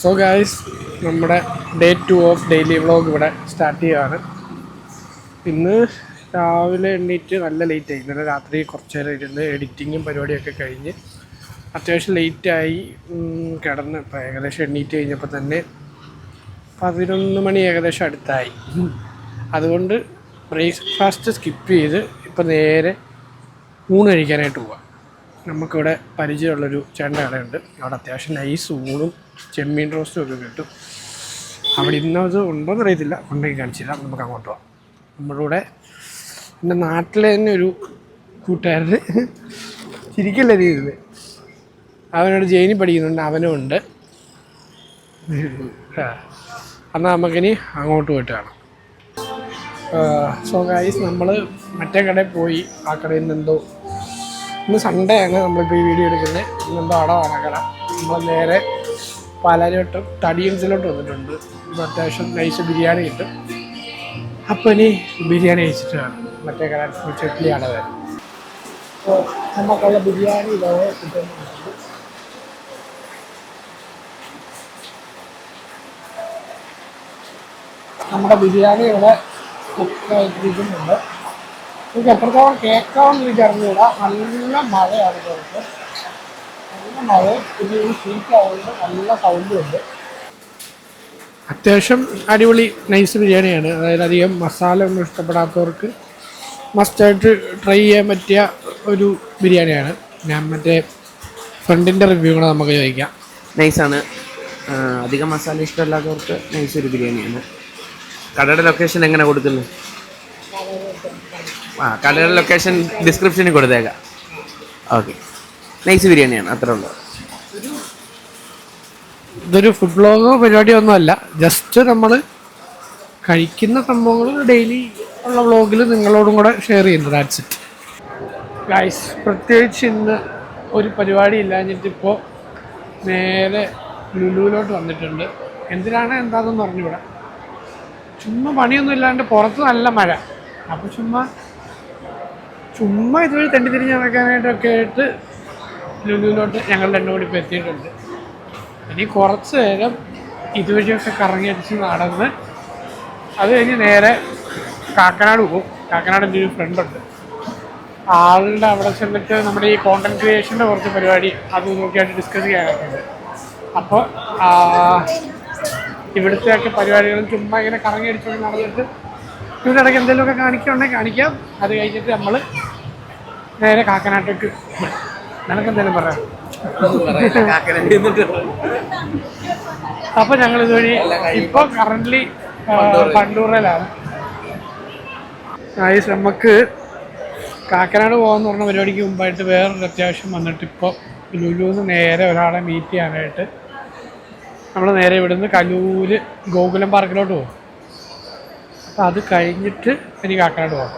So guys, നമ്മുടെ day 2 of daily vlog ഇവിടെ start ചെയ്യുകയാണ്. ഇന്ന് രാവിലെ എണ്ണീറ്റ് നല്ല ലേറ്റായി. ഇന്നലെ രാത്രി കുറച്ച് നേരം ഇരുന്ന് എഡിറ്റിങ്ങും പരിപാടിയൊക്കെ കഴിഞ്ഞ് അത്യാവശ്യം ലേറ്റായി കിടന്ന്. ഇപ്പോൾ ഏകദേശം എണ്ണീറ്റ് കഴിഞ്ഞപ്പോൾ തന്നെ 11 മണി ഏകദേശം അടുത്തായി. അതുകൊണ്ട് ബ്രേക്ക്ഫാസ്റ്റ് സ്കിപ്പ് ചെയ്ത് ഇപ്പോൾ നേരെ ഊണ് കഴിക്കാനായിട്ട് പോവാം. നമുക്കിവിടെ പരിചയമുള്ളൊരു ചേട്ടൻ്റെ കടയുണ്ട്. അവിടെ അത്യാവശ്യം നൈസ് ഊണും ചെമ്മീൻ റോസ്റ്റും ഒക്കെ കിട്ടും. അവിടെ ഇന്നത് ഉണ്ടോയെന്ന് അറിയത്തില്ല, ഉണ്ടെങ്കിൽ കാണിച്ചില്ല. നമുക്ക് അങ്ങോട്ട് പോവാം. നമ്മുടെ കൂടെ എൻ്റെ നാട്ടിലെ തന്നെ ഒരു കൂട്ടുകാരന് ചിരിക്കല്ല രീതിയിൽ അവനോട് ജയിനി പഠിക്കുന്നുണ്ട്, അവനും ഉണ്ട്. എന്നാൽ നമുക്കിനി അങ്ങോട്ട് പോയിട്ട് കാണാം. സോ ഗൈസ്, നമ്മൾ മറ്റേ കടയിൽ പോയി. ആ കടയിൽ നിന്ന് എന്തോ ഇന്ന് സൺഡേ ആണ് നമ്മളിപ്പോൾ ഈ വീഡിയോ എടുക്കുന്നത്. ഇന്നെന്തോ അടവാണ് കട. നമ്മൾ നേരെ പാലാരിവട്ടം തടിയൻസിലോട്ട് വന്നിട്ടുണ്ട്. ഇപ്പോൾ അത്യാവശ്യം നൈസ് ബിരിയാണി കിട്ടും. അപ്പോൾ ഇനി ബിരിയാണി കഴിച്ചിട്ട് വേണം മറ്റേ കട ചട്നി അടവ്. അപ്പോൾ നമുക്കുള്ള ബിരിയാണി ഇതോടെ കിട്ടുന്നുണ്ട്. നമ്മുടെ ബിരിയാണി ഇവിടെ കുക്കായിട്ടിരിക്കുന്നുണ്ട്. എനിക്ക് എത്രത്തോളം കേൾക്കാമെന്ന് എനിക്ക് അറിഞ്ഞുകൂടാ. നല്ല മഴയാണ് പുറത്ത്, നല്ല മഴ. പിന്നെ ഈ ഷീറ്റായതുകൊണ്ട് നല്ല സൗണ്ടും ഉണ്ട്. അത്യാവശ്യം അടിപൊളി നൈസ് ബിരിയാണിയാണ്. അതായത് അധികം മസാല ഒന്നും ഇഷ്ടപ്പെടാത്തവർക്ക് മസ്റ്റായിട്ട് ട്രൈ ചെയ്യാൻ പറ്റിയ ഒരു ബിരിയാണിയാണ്. ഞാൻ മറ്റേ ഫ്രണ്ടിൻ്റെ റിവ്യൂ കൂടെ നമുക്ക് ചോദിക്കാം. നൈസാണ്. അധികം മസാല ഇഷ്ടമല്ലാത്തവർക്ക് നൈസ് ഒരു ബിരിയാണിയാണ്. കടയുടെ ലൊക്കേഷൻ എങ്ങനെ കൊടുക്കുന്നു? കടയുടെ ലൊക്കേഷൻ ഡിസ്ക്രിപ്ഷനിൽ കൊടുത്തേക്കാം. ഓക്കെ, നൈസ് ബിരിയാണിയാണ്, അത്രേ ഉള്ളൂ. ഇതൊരു ഫുഡ് വ്ളോഗോ പരിപാടിയോ ഒന്നുമല്ല. ജസ്റ്റ് നമ്മൾ കഴിക്കുന്ന സംഭവങ്ങൾ ഡെയിലി ഉള്ള വ്ളോഗിൽ നിങ്ങളോടും കൂടെ ഷെയർ ചെയ്യുന്നത്. That's it guys. പ്രത്യേകിച്ച് ഇന്ന് ഒരു പരിപാടി ഇല്ലാഞ്ഞിട്ടിപ്പോൾ നേരെ ലുലുവിലോട്ട് വന്നിട്ടുണ്ട്. എന്തിനാണ് എന്താണെന്ന് പറഞ്ഞുകൂടാ. ചുമ്മാ പണിയൊന്നും ഇല്ലാണ്ട് പുറത്ത് നല്ല മഴ. അപ്പോൾ ചുമ്മാ ഇതുവഴി തണ്ടി തിരിഞ്ഞ് നടക്കാനായിട്ടൊക്കെ ആയിട്ട് ലുലുവിലോട്ട് ഞങ്ങൾ രണ്ടും കൂടി ഇപ്പോൾ എത്തിയിട്ടുണ്ട്. ഇനി കുറച്ച് നേരം ഇതുവഴിയൊക്കെ കറങ്ങി അടിച്ച് നടന്ന് അത് കഴിഞ്ഞ് നേരെ കാക്കനാട് പോകും. കാക്കനാട് എൻ്റെ ഒരു ഫ്രണ്ടുണ്ട്. ആളുടെ അവിടെ ചെന്നിട്ട് നമ്മുടെ ഈ കോണ്ടന്റ് ക്രിയേഷൻ്റെ കുറച്ച് പരിപാടി അത് നോക്കിയായിട്ട് ഡിസ്കസ് ചെയ്യാനൊക്കെയുണ്ട്. അപ്പോൾ ഇവിടുത്തെയൊക്കെ പരിപാടികളും ചുമ്മാ ഇങ്ങനെ കറങ്ങി അടിച്ചുകൊണ്ട് നടന്നിട്ട് ഇതിനിടയ്ക്ക് എന്തെങ്കിലുമൊക്കെ കാണിക്കുകയുണ്ടെങ്കിൽ കാണിക്കാം. അത് കഴിഞ്ഞിട്ട് നമ്മൾ നേരെ കാക്കനാട്ടേക്ക്. നിനക്കെന്തെങ്കിലും പറയാം? അപ്പോൾ ഞങ്ങൾ ഇതുവഴി ഇപ്പോൾ കറൻ്റ്ലി പണ്ടൂറിലാണ്. നമുക്ക് കാക്കനാട് പോകാമെന്ന് പറഞ്ഞ പരിപാടിക്ക് മുമ്പായിട്ട് വേറൊരു അത്യാവശ്യം വന്നിട്ട് ഇപ്പോൾ ലുലുവിന്ന് നേരെ ഒരാളെ മീറ്റ് ചെയ്യാനായിട്ട് നമ്മൾ നേരെ ഇവിടുന്ന് കലൂര് ഗോകുലം പാർക്കിലോട്ട് പോകും. അപ്പോൾ അത് കഴിഞ്ഞിട്ട് എനിക്ക് കാക്കനാട് പോകാം.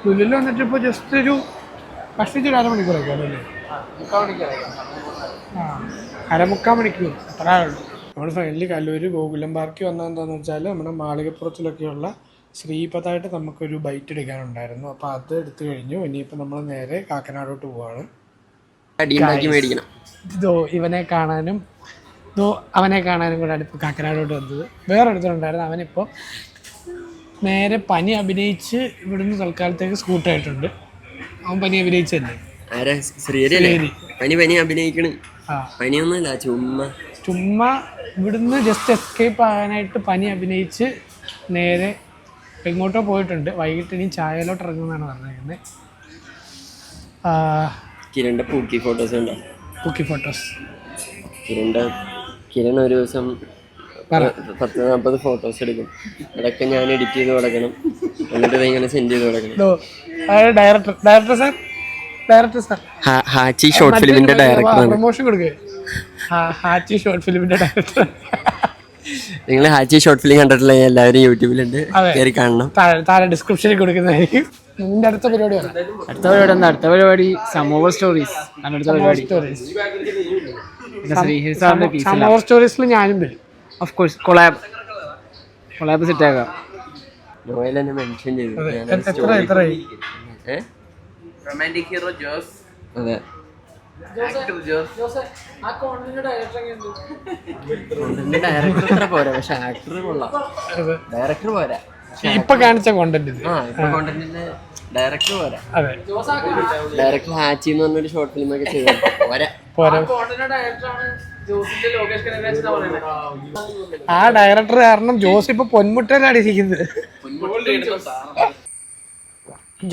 ലുലുവിൽ വന്നിട്ട് ഇപ്പോൾ ജസ്റ്റ് ഒരു കഷ്ടിച്ചൊരു അരമണിക്കൂറൊക്കെ അല്ലേ? അരമുക്കാൽ മണിക്കൂർ അത്രേ ഉള്ളൂ. നമ്മൾ ഫൈനലി കല്ലൂർ ഗോകുലം പാർക്കിൽ വന്നത് എന്താണെന്ന് വെച്ചാൽ നമ്മുടെ മാളികപ്പുറത്തിലൊക്കെയുള്ള ശ്രീപദായിട്ട് നമുക്കൊരു ബൈറ്റ് എടുക്കാനുണ്ടായിരുന്നു. അപ്പോൾ അത് എടുത്തു കഴിഞ്ഞു. ഇനിയിപ്പോൾ നമ്മൾ നേരെ കാക്കനാടോട്ട് പോവാണ്. ഇതോ അവനെ കാണാനും കൂടെയാണ് ഇപ്പോൾ കാക്കനാടോട്ട് വന്നത്. വേറെ എടുത്തിട്ടുണ്ടായിരുന്നു. അവനിപ്പോൾ നേരെ പനി അഭിനയിച്ച് ഇവിടുന്ന് തൽക്കാലത്തേക്ക് സ്കൂട്ടായിട്ടുണ്ട്. അവൻ പനി അഭിനയിച്ചല്ലേ? ചുമ്മാ ഇവിടുന്ന് ജസ്റ്റ് എസ്കേപ്പ് ആകാനായിട്ട് പനി അഭിനയിച്ച് നേരെ എങ്ങോട്ടോ പോയിട്ടുണ്ട്. വൈകിട്ട് ഇനി ചായയിലോട്ട് ഇറങ്ങുന്നതാണ് പറഞ്ഞേക്കുന്നത്. പൂക്കി ഫോട്ടോസ് കിരൺ ഒരു ദിവസം 10-40 ഫോട്ടോസ് എടുക്കും. അതൊക്കെ ഞാൻ എഡിറ്റ് ചെയ്ത് കൊടുക്കണം. എന്നിട്ട് ഇങ്ങനെ സെൻഡ് ചെയ്ത് കൊടുക്കണം. ഡയറക്ടർ സാർ ഹാച്ചി ഷോർട്ട് ഫിലിമിന്റെ ഡയറക്ടറാണ്. പ്രൊമോഷൻ കൊടുക്കുക. ഹാച്ചി ഷോർട്ട് ഫിലിമിന്റെ ഡയറക്ടർ. നിങ്ങൾ ഹാച്ചി ഷോർട്ട് ഫിലിം കണ്ടിട്ടില്ല? എല്ലാവരും യൂട്യൂബിലുണ്ട്, കയറി കാണണം. താഴെ ഡിസ്ക്രിപ്ഷനിൽ കൊടുക്കുന്നതായിരിക്കും. നിന്റെ അടുത്ത പരിപാടി അടുത്ത പരിപാടി സമോവർ സ്റ്റോറീസ്. സമോവർ സ്റ്റോറീസിൽ ഞാനും വരും. ഓഫ് കോഴ്സ് കൊളാബ് സെറ്റ് ആകാം. നോയൽ എന്നെ മെൻഷൻ ചെയ്തു. എത്ര റൊമാന്റിക് ഹീറോ ജോസ്. അതെ, ഡയറക്ടർ അത്ര പോരാ, പക്ഷെ ആക്ടർ കൊള്ളാം. ഡയറക്ടർ പോരാ, ഇപ്പൊ കാണിച്ച കോണ്ടന്റ് ഇത്. ആ ഇപ്പൊ കോണ്ടന്റിന്റെ ഡയറക്ടർ പോരാ. അതെ ഡയറക്ടർ ഹാച്ചി എന്ന് പറഞ്ഞൊരു ഷോർട്ട് ഫിലിം ഒക്കെ ചെയ്തു പോരാ. പോരാ. ആ ഡയറക്ടർ കാരണം ജോസ് ഇപ്പൊ പൊന്മുട്ടയിലാണ് ഇരിക്കുന്നത്.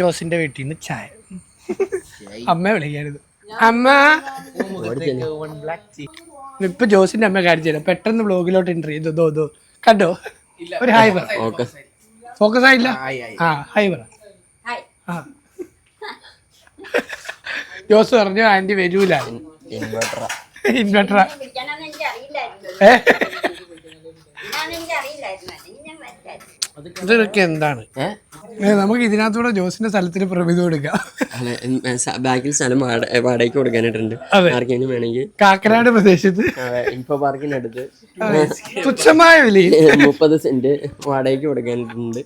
ജോസിന്റെ വീട്ടിൽ നിന്ന് ചായ. അമ്മ വിളിക്കരുത്. അമ്മ ഇപ്പൊ ജോസിന്റെ അമ്മ കാണിച്ചു തരാം. പെട്ടെന്ന് ബ്ലോഗിലോട്ട് എൻട്രി ചെയ്തു. കണ്ടോ? ഒരു ഹായ് പറ. ഫോക്കസ് ആയില്ല. ആ ഹായ് പറ. ആ ജോസ് പറഞ്ഞു ആന്റി വരൂല. ഇൻവെർട്ടറാ. ഇതൊക്കെ എന്താണ്? നമുക്ക് ഇതിനകത്തൂടെ ജോസിന്റെ സ്ഥലത്തിന് പ്രമിത കൊടുക്കാം. ബാക്കിൽ സ്ഥലം വാടകയ്ക്ക് കൊടുക്കാനായിട്ടുണ്ട്. ആർക്കെങ്കിലും വേണമെങ്കിൽ കാക്കനാട് പ്രദേശത്ത് ഇൻഫോ പാർക്കിനടുത്ത് തുച്ഛമായ വിലയിൽ 30 സെന്റ് വാടകയ്ക്ക് കൊടുക്കാനായിട്ടുണ്ട്.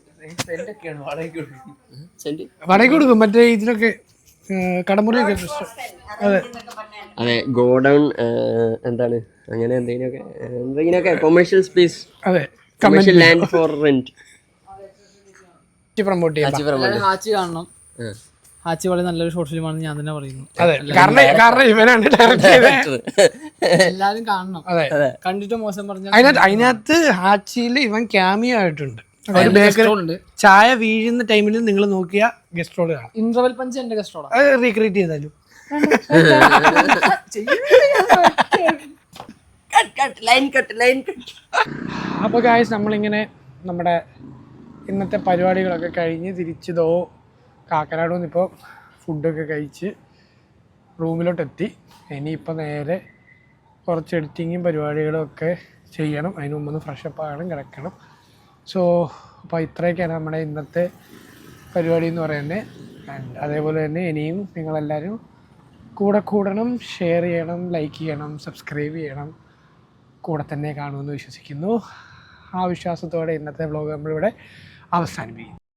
വാടകയ്ക്ക് കൊടുക്കും. മറ്റേ ഇതിനൊക്കെ കടമുറിയൊക്കെ. അതെ ഗോഡൗൺ എന്താണ് അങ്ങനെ എന്തെങ്കിലുമൊക്കെ കൊമേഴ്ഷ്യൽ സ്പേസ്. അതെ commercial land four rent promote ചെയ്യാം. ഹാച്ചി കാണണം. ഹാച്ചി വളരെ നല്ലൊരു ഷോർട്ട് ഫിലിമാണെന്ന് ഞാൻ തന്നെ പറയുന്നു. അതെ കാരണം ഇവനാണ് ഡയറക്ട് ചെയ്തത്. എല്ലാരും കാണണം. അതെ കണ്ടിട്ട് മോശം പറഞ്ഞ അതിനകത്ത് ഹാച്ചിയിൽ ഇവൻ ക്യാമിയോ ആയിട്ടുണ്ട്. ഒരു ബേക്കറി ചായ വീഴുന്ന ടൈമിൽ നിങ്ങൾ നോക്കിയ ഗസ്റ്റ് റോൾ കാണാം. ഇന്റർവെൽ പഞ്ച് എന്റെ ഗസ്റ്റ് റോളാണ്. അത് റീക്രിയേറ്റ് ചെയ്താലും. അപ്പോൾ ഗായ്സ് നമ്മളിങ്ങനെ നമ്മുടെ ഇന്നത്തെ പരിപാടികളൊക്കെ കഴിഞ്ഞ് തിരിച്ചതോ കാക്കനാട് വന്നിപ്പോൾ ഫുഡൊക്കെ കഴിച്ച് റൂമിലോട്ടെത്തി. ഇനിയിപ്പോൾ നേരെ കുറച്ച് എഡിറ്റിങ്ങും പരിപാടികളും ഒക്കെ ചെയ്യണം. അതിന് മുമ്പ് ഫ്രഷപ്പ് ആകണം, കിടക്കണം. സോ അപ്പോൾ ഇത്രയൊക്കെയാണ് നമ്മുടെ ഇന്നത്തെ പരിപാടി എന്ന് പറയുന്നത്. ആൻഡ് അതേപോലെ തന്നെ ഇനിയും നിങ്ങളെല്ലാവരും കൂടണം, ഷെയർ ചെയ്യണം, ലൈക്ക് ചെയ്യണം, സബ്സ്ക്രൈബ് ചെയ്യണം, കൂടെ തന്നെ കാണുമെന്ന് വിശ്വസിക്കുന്നു. ആ വിശ്വാസത്തോടെ ഇന്നത്തെ വ്ലോഗ് നമ്മളിവിടെ അവസാനിപ്പിക്കും.